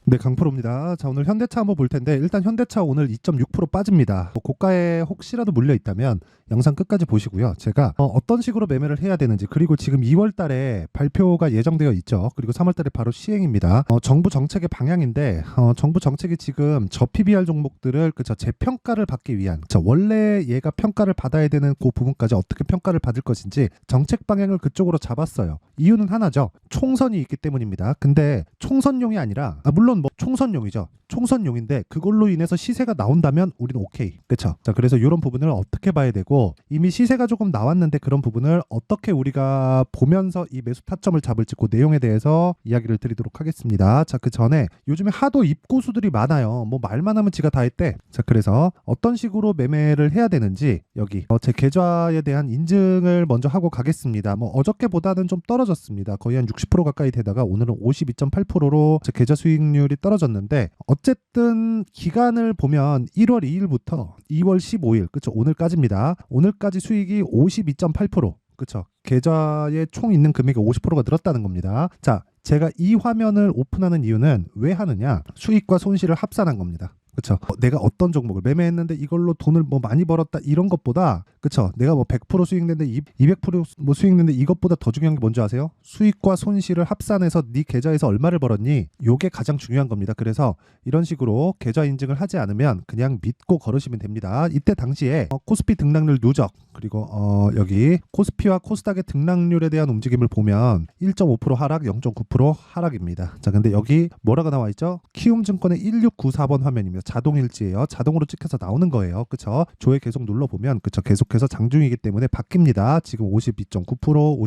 네, 강프로입니다. 자, 오늘 현대차 한번 볼 텐데 일단 현대차 오늘 2.6% 빠집니다. 고가에 혹시라도 물려 있다면 영상 끝까지 보시고요. 제가 어떤 식으로 매매를 해야 되는지, 그리고 지금 2월 달에 발표가 예정되어 있죠. 그리고 3월 달에 바로 시행입니다. 정부 정책의 방향인데 정부 정책이 지금 저PBR 종목들을 재평가를 받기 위한, 원래 얘가 평가를 받아야 되는 그 부분까지 어떻게 평가를 받을 것인지 정책 방향을 그쪽으로 잡았어요. 이유는 하나죠. 총선이 있기 때문입니다. 근데 총선용이 아니라 물론 뭐 총선용이죠. 총선용인데 그걸로 인해서 시세가 나온다면 우리는 오케이. 그쵸? 자, 그래서 이런 부분을 어떻게 봐야 되고, 이미 시세가 조금 나왔는데 그런 부분을 어떻게 우리가 보면서 이 매수 타점을 잡을지 그 내용에 대해서 이야기를 드리도록 하겠습니다. 자, 그 전에 요즘에 하도 입고수들이 많아요. 뭐 말만 하면 지가 다 했대. 자, 그래서 어떤 식으로 매매를 해야 되는지 여기 제 계좌에 대한 인증을 먼저 하고 가겠습니다. 뭐 어저께보다는 좀 떨어졌습니다. 거의 한 60% 가까이 되다가 오늘은 52.8%로 제 계좌 수익률이 떨어졌는데, 어쨌든 기간을 보면 1월 2일부터 2월 15일, 그쵸? 오늘까지입니다. 오늘까지 수익이 52.8%. 그쵸? 계좌에 총 있는 금액이 50%가 늘었다는 겁니다. 자, 제가 이 화면을 오픈하는 이유는 왜 하느냐? 수익과 손실을 합산한 겁니다. 그쵸? 내가 어떤 종목을 매매했는데 이걸로 돈을 뭐 많이 벌었다 이런 것보다, 그쵸? 내가 뭐 100% 수익 냈는데 200% 뭐 수익 냈는데 이것보다 더 중요한 게 뭔지 아세요? 수익과 손실을 합산해서 네 계좌에서 얼마를 벌었니? 요게 가장 중요한 겁니다. 그래서 이런 식으로 계좌 인증을 하지 않으면 그냥 믿고 걸으시면 됩니다. 이때 당시에 코스피 등락률 누적, 그리고 여기 코스피와 코스닥의 등락률에 대한 움직임을 보면 1.5% 하락, 0.9% 하락입니다. 자, 근데 여기 뭐라고 나와 있죠? 키움증권의 1694번 화면입니다. 자동일지예요. 자동으로 찍혀서 나오는 거예요. 그쵸? 조회 계속 눌러보면, 그쵸? 계속해서 장중이기 때문에 바뀝니다. 지금 52.9%,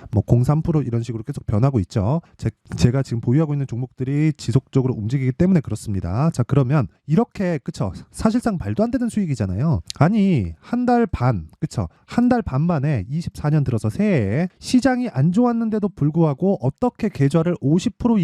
53.03% 이런 식으로 계속 변하고 있죠. 제가 지금 보유하고 있는 종목들이 지속적으로 움직이기 때문에 그렇습니다. 자, 그러면 이렇게, 그쵸? 사실상 말도 안 되는 수익이잖아요. 아니, 한 달 반, 그쵸? 한 달 반 만에 24년 들어서 새해에 시장이 안 좋았는데도 불구하고 어떻게 계좌를 50%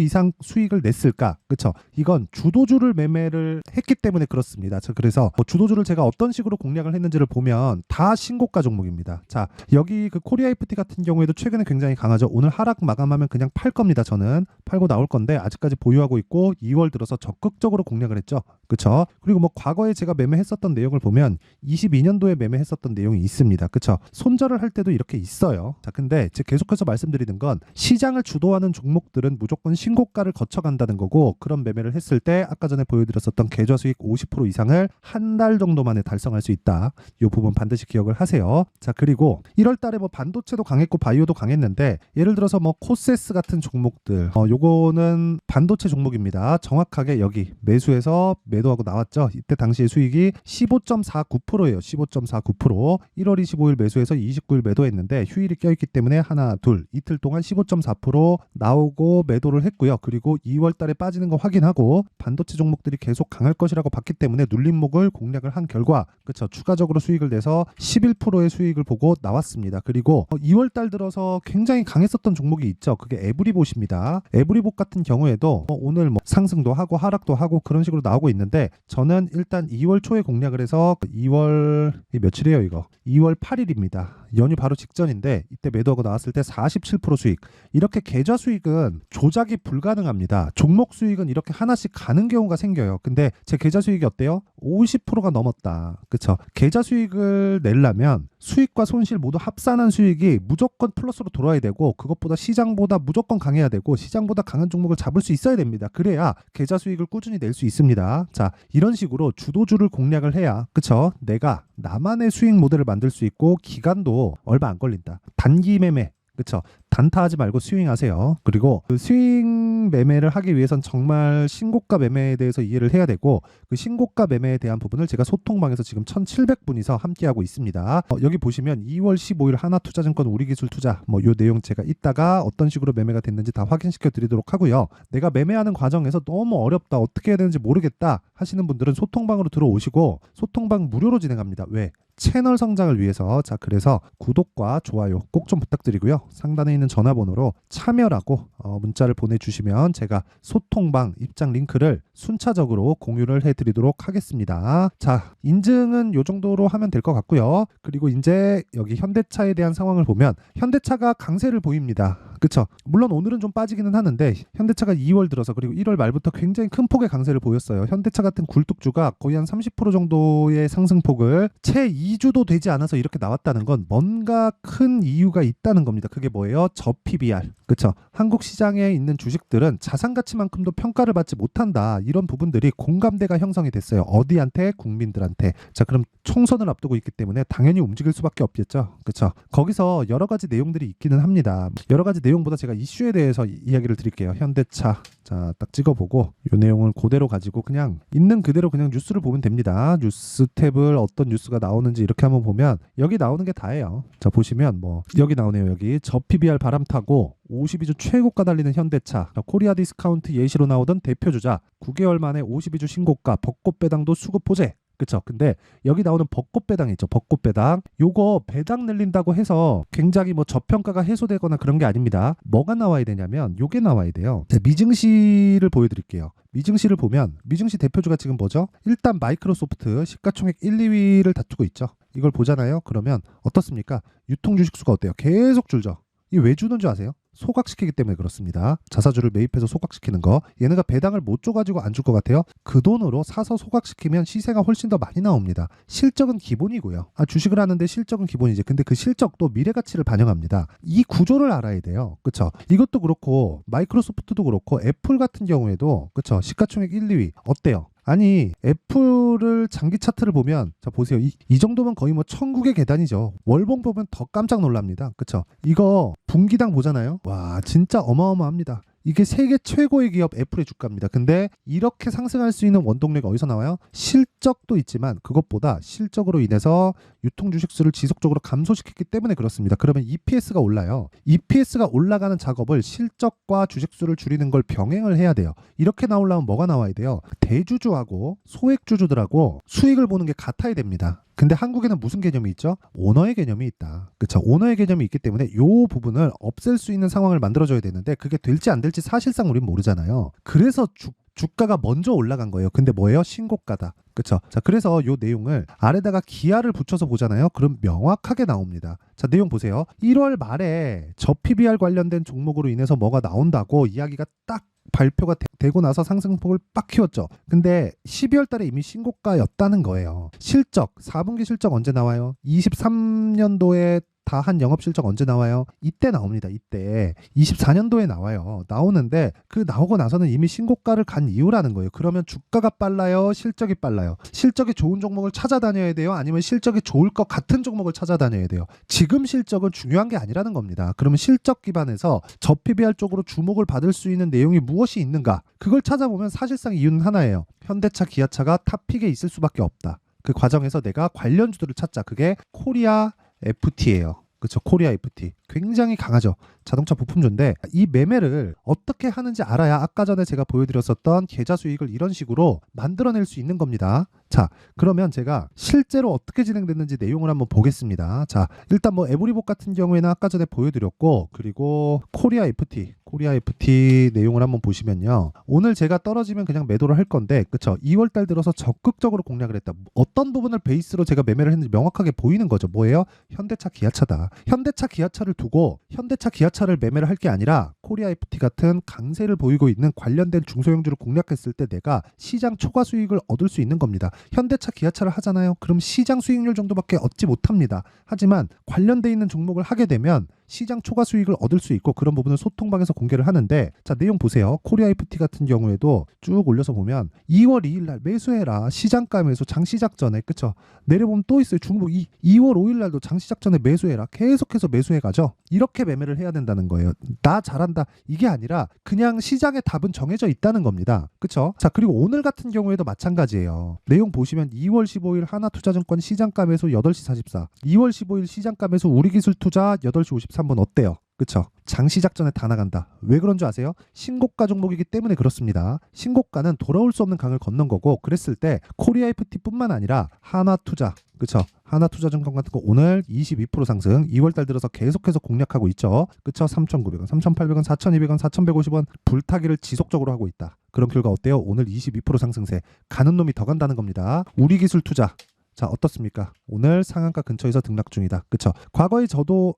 이상 수익을 냈을까? 그쵸? 이건 주도주를 매매를 했기 때문에 그렇습니다. 자, 그래서 주도주를 제가 어떤 식으로 공략을 했는지를 보면 다 신고가 종목입니다. 자, 여기 그 코리아 FT 같은 경우에도 최근에 굉장히 강하죠. 오늘 하락 마감하면 그냥 팔 겁니다. 저는 팔고 나올 건데 아직까지 보유하고 있고 2월 들어서 적극적으로 공략을 했죠. 그쵸? 그리고 뭐 과거에 제가 매매했었던 내용을 보면 22년도에 매매했었던 내용이 있습니다. 그쵸? 손절을 할 때도 이렇게 있어요. 자, 근데 제가 계속해서 말씀드리는 건 시장을 주도하는 종목들은 무조건 신고가를 거쳐간다는 거고, 그런 매매를 했을 때 아까 전에 보여드렸었던 계좌 수익 50% 이상을 한 달 정도 만에 달성할 수 있다. 이 부분 반드시 기억을 하세요. 자, 그리고 1월 달에 뭐 반도체도 강했고 바이오도 강했는데, 예를 들어서 뭐 코세스 같은 종목들, 요거는 반도체 종목입니다. 정확하게 여기 매수해서 매도하고 나왔죠. 이때 당시의 수익이 15.49%예요. 15.49%. 1월 25일 매수해서 29일 매도했는데 휴일이 껴있기 때문에 하나, 둘, 이틀 동안 15.4% 나오고 매도를 했고요. 그리고 2월 달에 빠지는 거 확인하고 반도체 종목들이 계속 강할 것이라고 봤기 때문에 눌림목을 공략을 한 결과, 그쵸? 추가적으로 수익을 내서 11%의 수익을 보고 나왔습니다. 그리고 2월 달 들어서 굉장히 강했었던 종목이 있죠. 그게 에브리봇입니다. 에브리봇 같은 경우에도 오늘 뭐 상승도 하고 하락도 하고 그런 식으로 나오고 있는데, 저는 일단 2월 초에 공략을 해서 2월 며칠이에요 이거? 2월 8일입니다. 연휴 바로 직전인데 이때 매도하고 나왔을 때 47% 수익. 이렇게 계좌 수익은 조작이 불가능합니다. 종목 수익은 이렇게 하나씩 가는 경우가 생겨요. 근데 제 계좌 수익이 어때요? 50%가 넘었다. 그쵸? 계좌 수익을 내려면 수익과 손실 모두 합산한 수익이 무조건 플러스로 돌아야 되고, 그것보다 시장보다 무조건 강해야 되고, 시장보다 강한 종목을 잡을 수 있어야 됩니다. 그래야 계좌 수익을 꾸준히 낼 수 있습니다. 자, 이런 식으로 주도주를 공략을 해야, 그쵸? 내가 나만의 수익 모델을 만들 수 있고, 기간도 얼마 안 걸린다. 단기 매매, 그쵸? 단타하지 말고 스윙하세요. 그리고 그 스윙 매매를 하기 위해선 정말 신고가 매매에 대해서 이해를 해야 되고, 그 신고가 매매에 대한 부분을 제가 소통방에서 지금 1,700분이서 함께하고 있습니다. 여기 보시면 2월 15일 하나투자증권 우리기술투자 요 내용 제가 이따가 어떤 식으로 매매가 됐는지 다 확인시켜 드리도록 하고요. 내가 매매하는 과정에서 너무 어렵다, 어떻게 해야 되는지 모르겠다 하시는 분들은 소통방으로 들어오시고, 소통방 무료로 진행합니다. 왜? 채널 성장을 위해서. 자, 그래서 구독과 좋아요 꼭 좀 부탁드리고요. 상단에 있는 전화번호로 참여라고 문자를 보내주시면 제가 소통방 입장 링크를 순차적으로 공유를 해드리도록 하겠습니다. 자, 인증은 요 정도로 하면 될 것 같고요. 그리고 이제 여기 현대차에 대한 상황을 보면 현대차가 강세를 보입니다. 그쵸? 물론 오늘은 좀 빠지기는 하는데 현대차가 2월 들어서 그리고 1월 말부터 굉장히 큰 폭의 강세를 보였어요. 현대차 같은 굴뚝주가 거의 한 30% 정도의 상승폭을 채 2주도 되지 않아서 이렇게 나왔다는 건 뭔가 큰 이유가 있다는 겁니다. 그게 뭐예요? 저PBR. 그쵸? 한국 시장에 있는 주식들은 자산 가치만큼도 평가를 받지 못한다. 이런 부분들이 공감대가 형성이 됐어요. 어디한테? 국민들한테. 자, 그럼 총선을 앞두고 있기 때문에 당연히 움직일 수밖에 없겠죠. 그쵸? 거기서 여러 가지 내용들이 있기는 합니다. 여러 가지 내용보다 제가 이슈에 대해서 이야기를 드릴게요. 현대차. 자, 딱 찍어보고 이 내용을 그대로 가지고 그냥 있는 그대로 그냥 뉴스를 보면 됩니다. 뉴스 탭을 어떤 뉴스가 나오는지 이렇게 한번 보면 여기 나오는 게 다예요. 자, 보시면 뭐 여기 나오네요. 여기 저PBR 바람 타고 52주 최고가 달리는 현대차. 코리아 디스카운트 예시로 나오던 대표주자 9개월 만에 52주 신고가 벚꽃 배당도 수급 호재. 그쵸? 근데 여기 나오는 벚꽃 배당 있죠. 벚꽃 배당. 요거 배당 늘린다고 해서 굉장히 뭐 저평가가 해소되거나 그런 게 아닙니다. 뭐가 나와야 되냐면 요게 나와야 돼요. 자, 미증시를 보여드릴게요. 미증시를 보면 미증시 대표주가 지금 뭐죠? 일단 마이크로소프트 시가총액 1, 2위를 다투고 있죠. 이걸 보잖아요. 그러면 어떻습니까? 유통 주식 수가 어때요? 계속 줄죠. 이 왜 주는 줄 아세요? 소각시키기 때문에 그렇습니다. 자사주를 매입해서 소각시키는 거. 얘네가 배당을 못 줘가지고 안 줄 것 같아요? 그 돈으로 사서 소각시키면 시세가 훨씬 더 많이 나옵니다. 실적은 기본이고요. 주식을 하는데 실적은 기본이지. 근데 그 실적도 미래가치를 반영합니다. 이 구조를 알아야 돼요. 그쵸? 이것도 그렇고 마이크로소프트도 그렇고 애플 같은 경우에도 그쵸? 시가총액 1, 2위 어때요? 아니 애플을 장기 차트를 보면 자 보세요. 이 정도면 거의 뭐 천국의 계단이죠. 월봉 보면 더 깜짝 놀랍니다. 그쵸? 이거 분기당 보잖아요. 와 진짜 어마어마합니다. 이게 세계 최고의 기업 애플의 주가입니다. 근데 이렇게 상승할 수 있는 원동력이 어디서 나와요? 실적도 있지만 그것보다 실적으로 인해서 유통 주식수를 지속적으로 감소시켰기 때문에 그렇습니다. 그러면 EPS가 올라요. EPS가 올라가는 작업을 실적과 주식수를 줄이는 걸 병행을 해야 돼요. 이렇게 나오려면 뭐가 나와야 돼요? 대주주하고 소액주주들하고 수익을 보는 게 같아야 됩니다. 근데 한국에는 무슨 개념이 있죠? 오너의 개념이 있다. 그쵸? 오너의 개념이 있기 때문에 이 부분을 없앨 수 있는 상황을 만들어줘야 되는데 그게 될지 안 될지 사실상 우린 모르잖아요. 그래서 주가가 먼저 올라간 거예요. 근데 뭐예요? 신고가다. 그쵸? 자, 그래서 요 내용을 아래다가 기하를 붙여서 보잖아요. 그럼 명확하게 나옵니다. 자, 내용 보세요. 1월 말에 저PBR 관련된 종목으로 인해서 뭐가 나온다고 이야기가 딱 발표가 되고 나서 상승폭을 빡 키웠죠. 근데 12월 달에 이미 신고가였다는 거예요. 실적, 4분기 실적 언제 나와요? 23년도에 다 한 영업실적 언제 나와요? 이때 나옵니다. 이때 24년도에 나와요. 나오는데 그 나오고 나서는 이미 신고가를 간 이유라는 거예요. 그러면 주가가 빨라요? 실적이 빨라요? 실적이 좋은 종목을 찾아다녀야 돼요? 아니면 실적이 좋을 것 같은 종목을 찾아다녀야 돼요? 지금 실적은 중요한 게 아니라는 겁니다. 그러면 실적 기반에서 저PBR 쪽으로 주목을 받을 수 있는 내용이 무엇이 있는가? 그걸 찾아보면 사실상 이유는 하나예요. 현대차, 기아차가 탑픽에 있을 수밖에 없다. 그 과정에서 내가 관련주들을 찾자. 그게 코리아 FT예요. 그렇죠. 코리아 FT. 굉장히 강하죠. 자동차 부품주인데 이 매매를 어떻게 하는지 알아야 아까 전에 제가 보여드렸었던 계좌 수익을 이런 식으로 만들어낼 수 있는 겁니다. 자, 그러면 제가 실제로 어떻게 진행됐는지 내용을 한번 보겠습니다. 자, 일단 뭐 에브리복 같은 경우에는 아까 전에 보여드렸고 그리고 코리아 FT 내용을 한번 보시면요. 오늘 제가 떨어지면 그냥 매도를 할 건데 그쵸? 2월달 들어서 적극적으로 공략을 했다. 어떤 부분을 베이스로 제가 매매를 했는지 명확하게 보이는 거죠. 뭐예요? 현대차, 기아차다. 현대차, 기아차를 두고 현대차, 기아차를 매매를 할 게 아니라 코리아 FT 같은 강세를 보이고 있는 관련된 중소형주를 공략했을 때 내가 시장 초과 수익을 얻을 수 있는 겁니다. 현대차, 기아차를 하잖아요. 그럼 시장 수익률 정도밖에 얻지 못합니다. 하지만 관련돼 있는 종목을 하게 되면 시장 초과 수익을 얻을 수 있고 그런 부분을 소통방에서 공개를 하는데 자 내용 보세요. 코리아 FT 같은 경우에도 쭉 올려서 보면 2월 2일 날 매수해라. 시장가 매수 장시작 전에 그쵸? 내려보면 또 있어요. 중국 2월 5일 날도 장시작 전에 매수해라. 계속해서 매수해 가죠. 이렇게 매매를 해야 된다는 거예요. 나 잘한다. 이게 아니라 그냥 시장의 답은 정해져 있다는 겁니다. 그쵸? 자 그리고 오늘 같은 경우에도 마찬가지예요. 내용 보시면 2월 15일 하나투자증권 시장가 매수 8시 44 2월 15일 시장가 매수 우리기술투자 8시 53분 어때요? 그쵸? 장시작전에 다 나간다. 왜 그런 줄 아세요? 신고가 종목이기 때문에 그렇습니다. 신고가는 돌아올 수 없는 강을 걷는 거고 그랬을 때 코리아 FT뿐만 아니라 하나투자 그쵸? 하나투자증권 같은 거 오늘 22% 상승 2월달 들어서 계속해서 공략하고 있죠. 그쵸? 3,900원, 3,800원, 4,200원, 4,150원 불타기를 지속적으로 하고 있다. 그런 결과 어때요? 오늘 22% 상승세 가는 놈이 더 간다는 겁니다. 우리기술투자 자, 어떻습니까? 오늘 상한가 근처에서 등락 중이다. 그쵸? 과거에 저도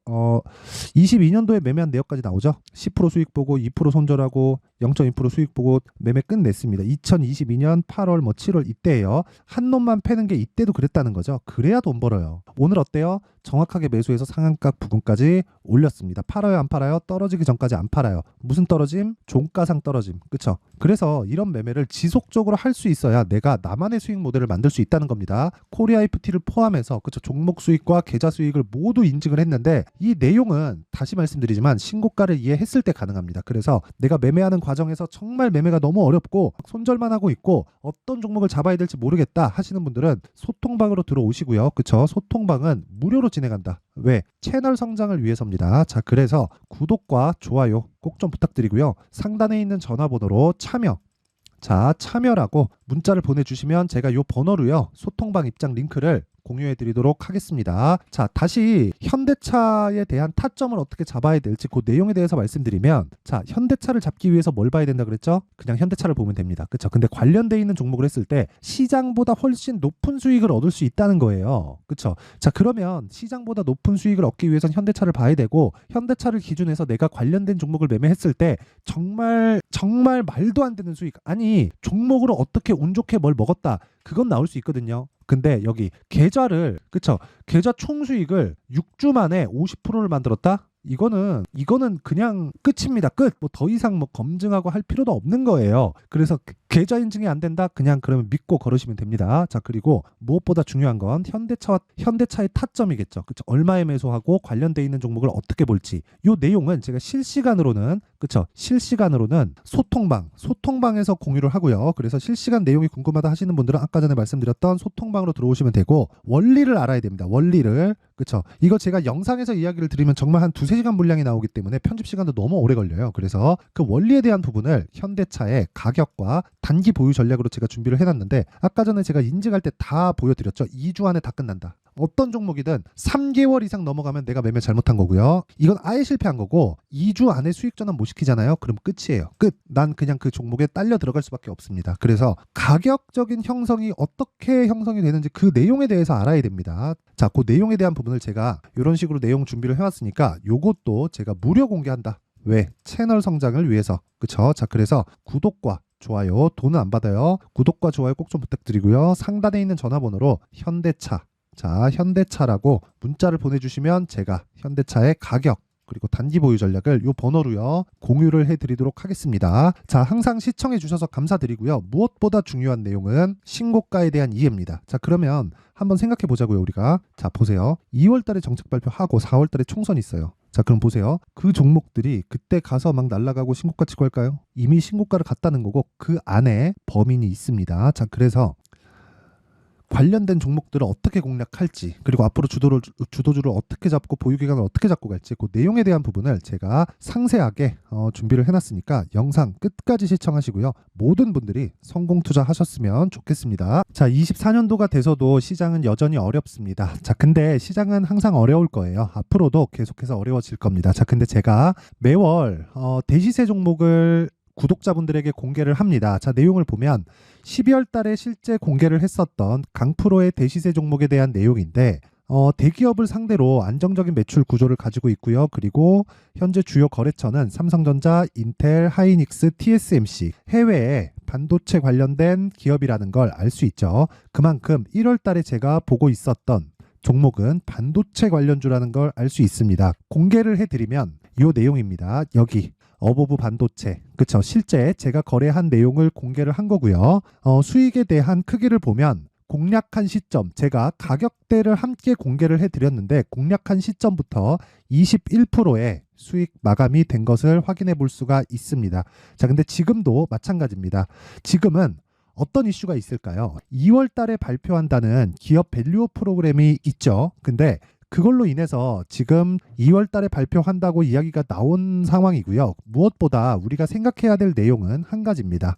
22년도에 매매한 내역까지 나오죠. 10% 수익 보고 2% 손절하고 0.2% 수익 보고 매매 끝냈습니다. 2022년 8월 7월 이때예요. 한 놈만 패는 게 이때도 그랬다는 거죠. 그래야 돈 벌어요. 오늘 어때요? 정확하게 매수해서 상한가 부근까지 올렸습니다. 팔아요, 안 팔아요? 떨어지기 전까지 안 팔아요. 무슨 떨어짐? 종가상 떨어짐. 그쵸? 그래서 이런 매매를 지속적으로 할 수 있어야 내가 나만의 수익 모델을 만들 수 있다는 겁니다. 코리아 FT를 포함해서 그쵸? 종목 수익과 계좌 수익을 모두 인증을 했는데 이 내용은 다시 말씀드리지만 신고가를 이해했을 때 가능합니다. 그래서 내가 매매하는 과정에서 정말 매매가 너무 어렵고 손절만 하고 있고 어떤 종목을 잡아야 될지 모르겠다 하시는 분들은 소통방으로 들어오시고요. 그쵸? 소통방은 무료로 진행한다. 왜? 채널 성장을 위해서입니다. 자, 그래서 구독과 좋아요 꼭 좀 부탁드리고요. 상단에 있는 전화번호로 참여. 자, 참여라고 문자를 보내주시면 제가 이 번호로요. 소통방 입장 링크를 공유해 드리도록 하겠습니다. 자, 다시 현대차에 대한 타점을 어떻게 잡아야 될지 그 내용에 대해서 말씀드리면, 자, 현대차를 잡기 위해서 뭘 봐야 된다 그랬죠? 그냥 현대차를 보면 됩니다. 그렇죠? 근데 관련돼 있는 종목을 했을 때 시장보다 훨씬 높은 수익을 얻을 수 있다는 거예요. 그렇죠? 자, 그러면 시장보다 높은 수익을 얻기 위해선 현대차를 봐야 되고, 현대차를 기준해서 내가 관련된 종목을 매매했을 때 정말 말도 안 되는 수익, 아니 종목으로 어떻게 운 좋게 뭘 먹었다, 그건 나올 수 있거든요. 근데 여기 계좌를, 그쵸? 계좌 총수익을 6주 만에 50%를 만들었다? 이거는 그냥 끝입니다. 끝. 뭐 더 이상 뭐 검증하고 할 필요도 없는 거예요. 그래서 계좌 인증이 안 된다? 그냥 그러면 믿고 걸으시면 됩니다. 자, 그리고 무엇보다 중요한 건 현대차의 타점이겠죠. 그쵸? 얼마에 매수하고 관련돼 있는 종목을 어떻게 볼지. 이 내용은 제가 실시간으로는 소통방에서 공유를 하고요. 그래서 실시간 내용이 궁금하다 하시는 분들은 아까 전에 말씀드렸던 소통방으로 들어오시면 되고, 원리를 알아야 됩니다. 원리를. 그쵸? 이거 제가 영상에서 이야기를 드리면 정말 한 2-3시간 분량이 나오기 때문에 편집 시간도 너무 오래 걸려요. 그래서 그 원리에 대한 부분을 현대차의 가격과 단기 보유 전략으로 제가 준비를 해놨는데, 아까 전에 제가 인증할 때 다 보여드렸죠. 2주 안에 다 끝난다. 어떤 종목이든 3개월 이상 넘어가면 내가 매매 잘못한 거고요. 이건 아예 실패한 거고, 2주 안에 수익 전환 못 시키잖아요. 그럼 끝이에요. 끝. 난 그냥 그 종목에 딸려 들어갈 수밖에 없습니다. 그래서 가격적인 형성이 어떻게 형성이 되는지 그 내용에 대해서 알아야 됩니다. 자, 그 내용에 대한 부분을 제가 이런 식으로 내용 준비를 해왔으니까 요것도 제가 무료 공개한다. 왜? 채널 성장을 위해서. 그쵸? 자, 그래서 구독과 좋아요, 돈은 안 받아요. 구독과 좋아요 꼭 좀 부탁드리고요. 상단에 있는 전화번호로 현대차, 자, 현대차라고 문자를 보내주시면 제가 현대차의 가격 그리고 단기 보유 전략을 이 번호로요 공유를 해드리도록 하겠습니다. 자, 항상 시청해 주셔서 감사드리고요. 무엇보다 중요한 내용은 신고가에 대한 이해입니다. 자, 그러면 한번 생각해 보자고요. 우리가. 자, 보세요. 2월달에 정책 발표하고 4월달에 총선 있어요. 자, 그럼 보세요. 그 종목들이 그때 가서 막 날아가고 신고가 치고 할까요? 이미 신고가를 갔다는 거고 그 안에 범인이 있습니다. 자, 그래서 관련된 종목들을 어떻게 공략할지, 그리고 앞으로 주도주를 어떻게 잡고 보유기간을 어떻게 잡고 갈지, 그 내용에 대한 부분을 제가 상세하게 준비를 해놨으니까 영상 끝까지 시청하시고요. 모든 분들이 성공 투자하셨으면 좋겠습니다. 자, 24년도가 돼서도 시장은 여전히 어렵습니다. 자, 근데 시장은 항상 어려울 거예요. 앞으로도 계속해서 어려워질 겁니다. 자, 근데 제가 매월 대시세 종목을 구독자분들에게 공개를 합니다. 자, 내용을 보면 12월 달에 실제 공개를 했었던 강프로의 대시세 종목에 대한 내용인데, 대기업을 상대로 안정적인 매출 구조를 가지고 있고요. 그리고 현재 주요 거래처는 삼성전자, 인텔, 하이닉스, TSMC, 해외에 반도체 관련된 기업이라는 걸 알 수 있죠. 그만큼 1월 달에 제가 보고 있었던 종목은 반도체 관련주라는 걸 알 수 있습니다. 공개를 해드리면 이 내용입니다. 여기 어보브 반도체, 그쵸? 실제 제가 거래한 내용을 공개를 한 거고요. 수익에 대한 크기를 보면 공략한 시점, 제가 가격대를 함께 공개를 해드렸는데 공략한 시점부터 21%의 수익 마감이 된 것을 확인해 볼 수가 있습니다. 자, 근데 지금도 마찬가지입니다. 지금은 어떤 이슈가 있을까요? 2월 달에 발표한다는 기업 밸류업 프로그램이 있죠. 근데 그걸로 인해서 지금 2월 달에 발표한다고 이야기가 나온 상황이고요. 무엇보다 우리가 생각해야 될 내용은 한 가지입니다.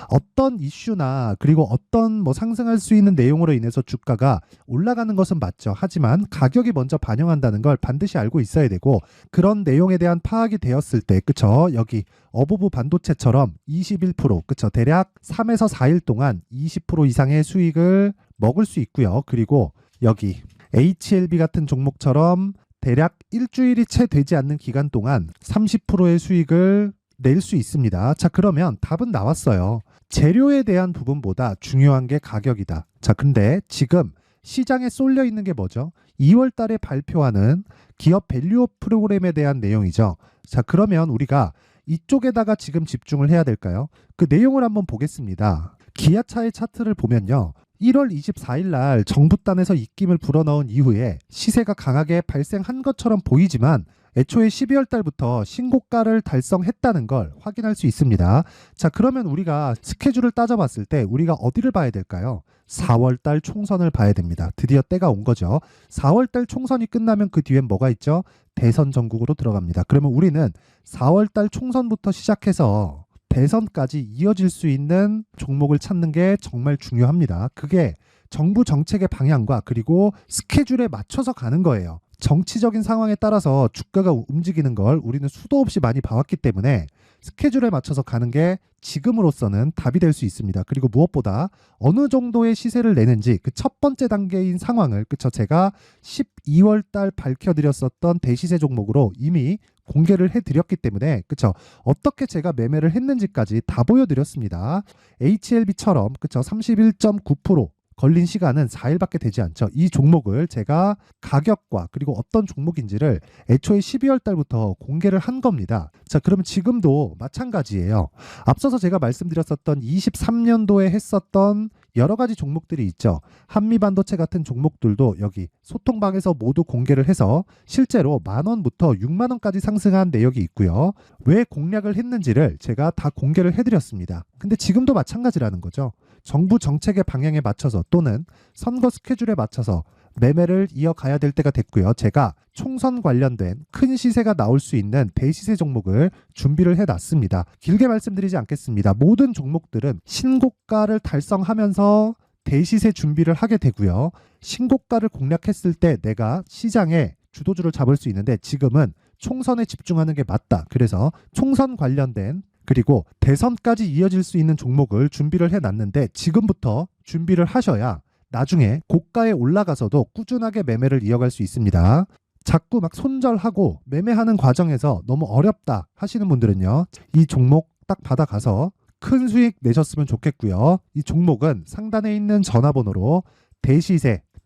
어떤 이슈나 그리고 어떤 뭐 상승할 수 있는 내용으로 인해서 주가가 올라가는 것은 맞죠. 하지만 가격이 먼저 반영한다는 걸 반드시 알고 있어야 되고, 그런 내용에 대한 파악이 되었을 때, 그쵸? 여기 어보브 반도체처럼 21%, 그쵸? 대략 3에서 4일 동안 20% 이상의 수익을 먹을 수 있고요. 그리고 여기 HLB 같은 종목처럼 대략 일주일이 채 되지 않는 기간 동안 30%의 수익을 낼 수 있습니다. 자, 그러면 답은 나왔어요. 재료에 대한 부분보다 중요한 게 가격이다. 자, 근데 지금 시장에 쏠려 있는 게 뭐죠? 2월 달에 발표하는 기업 밸류업 프로그램에 대한 내용이죠. 자, 그러면 우리가 이쪽에다가 지금 집중을 해야 될까요? 그 내용을 한번 보겠습니다. 기아차의 차트를 보면요. 1월 24일 날 정부단에서 입김을 불어넣은 이후에 시세가 강하게 발생한 것처럼 보이지만 애초에 12월 달부터 신고가를 달성했다는 걸 확인할 수 있습니다. 자, 그러면 우리가 스케줄을 따져봤을 때 우리가 어디를 봐야 될까요? 4월 달 총선을 봐야 됩니다. 드디어 때가 온 거죠. 4월 달 총선이 끝나면 그 뒤엔 뭐가 있죠? 대선 전국으로 들어갑니다. 그러면 우리는 4월 달 총선부터 시작해서 대선까지 이어질 수 있는 종목을 찾는 게 정말 중요합니다. 그게 정부 정책의 방향과 그리고 스케줄에 맞춰서 가는 거예요. 정치적인 상황에 따라서 주가가 움직이는 걸 우리는 수도 없이 많이 봐왔기 때문에 스케줄에 맞춰서 가는 게 지금으로서는 답이 될 수 있습니다. 그리고 무엇보다 어느 정도의 시세를 내는지 그 첫 번째 단계인 상황을 그쵸 제가 12월 달 밝혀드렸었던 대시세 종목으로 이미 공개를 해드렸기 때문에 그쵸 어떻게 제가 매매를 했는지까지 다 보여드렸습니다. HLB처럼 그쵸 31.9% 걸린 시간은 4일밖에 되지 않죠. 이 종목을 제가 가격과 그리고 어떤 종목인지를 애초에 12월 달부터 공개를 한 겁니다. 자, 그러면 지금도 마찬가지예요. 앞서서 제가 말씀드렸었던 23년도에 했었던 여러 가지 종목들이 있죠. 한미반도체 같은 종목들도 여기 소통방에서 모두 공개를 해서 실제로 10,000원부터 60,000원까지 상승한 내역이 있고요. 왜 공략을 했는지를 제가 다 공개를 해드렸습니다. 근데 지금도 마찬가지라는 거죠. 정부 정책의 방향에 맞춰서 또는 선거 스케줄에 맞춰서 매매를 이어가야 될 때가 됐고요. 제가 총선 관련된 큰 시세가 나올 수 있는 대시세 종목을 준비를 해놨습니다. 길게 말씀드리지 않겠습니다. 모든 종목들은 신고가를 달성하면서 대시세 준비를 하게 되고요. 신고가를 공략했을 때 내가 시장에 주도주를 잡을 수 있는데 지금은 총선에 집중하는 게 맞다. 그래서 총선 관련된 그리고 대선까지 이어질 수 있는 종목을 준비를 해놨는데 지금부터 준비를 하셔야 나중에 고가에 올라가서도 꾸준하게 매매를 이어갈 수 있습니다. 자꾸 막 손절하고 매매하는 과정에서 너무 어렵다 하시는 분들은요. 이 종목 딱 받아가서 큰 수익 내셨으면 좋겠고요. 이 종목은 상단에 있는 전화번호로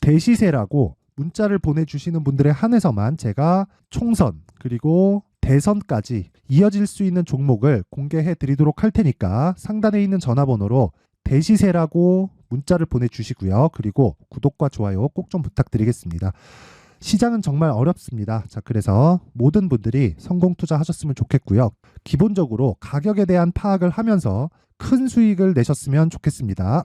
대시세라고 문자를 보내주시는 분들에 한해서만 제가 총선 그리고 대선까지 이어질 수 있는 종목을 공개해 드리도록 할 테니까 상단에 있는 전화번호로 대시세라고 문자를 보내주시고요. 그리고 구독과 좋아요 꼭 좀 부탁드리겠습니다. 시장은 정말 어렵습니다. 자, 그래서 모든 분들이 성공 투자하셨으면 좋겠고요. 기본적으로 가격에 대한 파악을 하면서 큰 수익을 내셨으면 좋겠습니다.